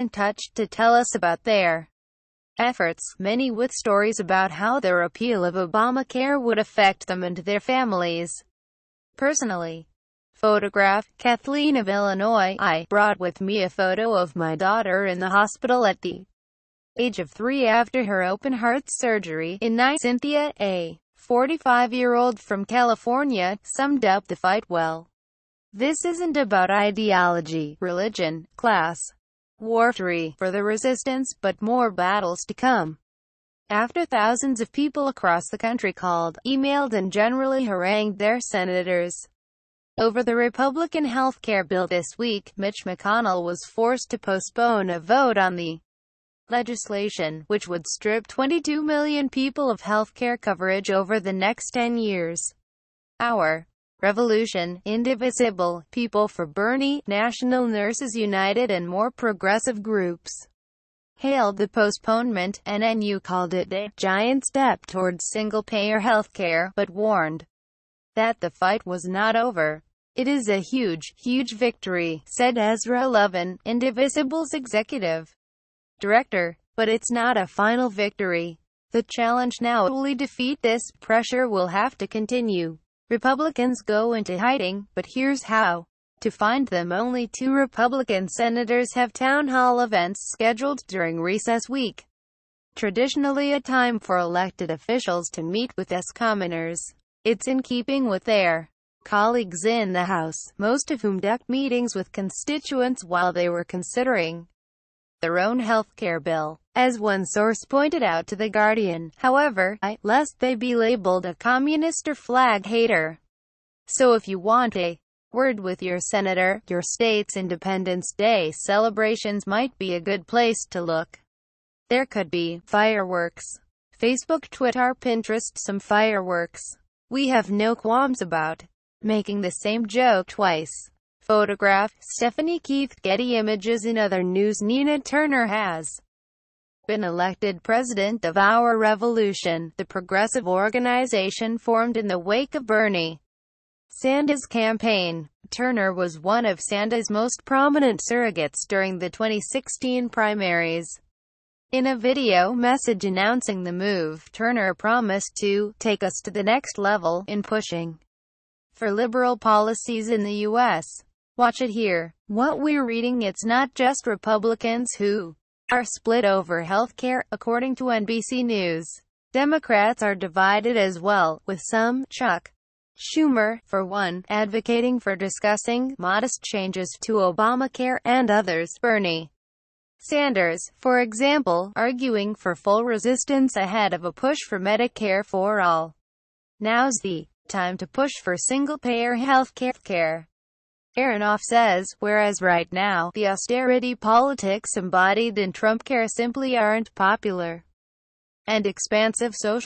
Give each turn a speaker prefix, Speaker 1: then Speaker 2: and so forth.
Speaker 1: in touch to tell us about their efforts, many with stories about how the repeal of Obamacare would affect them and their families personally. Photograph, Kathleen of Illinois. I brought with me a photo of my daughter in the hospital at the age of 3 after her open-heart surgery. Cynthia, a 45-year-old from California, summed up the fight well. This isn't about ideology, religion, class, warfare for the resistance, but more battles to come. After thousands of people across the country called, emailed and generally harangued their senators over the Republican health care bill this week, Mitch McConnell was forced to postpone a vote on the legislation, which would strip 22 million people of health care coverage over the next 10 years. Our Revolution, Indivisible, People for Bernie, National Nurses United and more progressive groups hailed the postponement. NNU called it a giant step towards single-payer healthcare, but warned that the fight was not over. It is a huge, huge victory, said Ezra Levin, Indivisible's executive director, but it's not a final victory. The challenge now will defeat this. Pressure will have to continue. Republicans go into hiding, but here's how to find them. Only 2 Republican senators have town hall events scheduled during recess week, traditionally a time for elected officials to meet with us commoners. It's in keeping with their colleagues in the House, most of whom ducked meetings with constituents while they were considering their own health care bill. As one source pointed out to The Guardian, however, lest they be labeled a communist or flag hater. So if you want a word with your senator, your state's Independence Day celebrations might be a good place to look. There could be fireworks. Facebook, Twitter, Pinterest, some fireworks. We have no qualms about making the same joke twice. Photograph, Stephanie Keith. Getty Images. In other news, Nina Turner has been elected president of Our Revolution, the progressive organization formed in the wake of Bernie Sanders' campaign. Turner was one of Sanders' most prominent surrogates during the 2016 primaries. In a video message announcing the move, Turner promised to take us to the next level in pushing for liberal policies in the U.S. Watch it here. What we're reading, it's not just Republicans who are split over health care, according to NBC News. Democrats are divided as well, with some, Chuck Schumer, for one, advocating for discussing modest changes to Obamacare, and others, Bernie Sanders, for example, arguing for full resistance ahead of a push for Medicare for all. Now's the time to push for single-payer health care. Aronoff says, whereas right now, the austerity politics embodied in Trumpcare simply aren't popular, and expansive social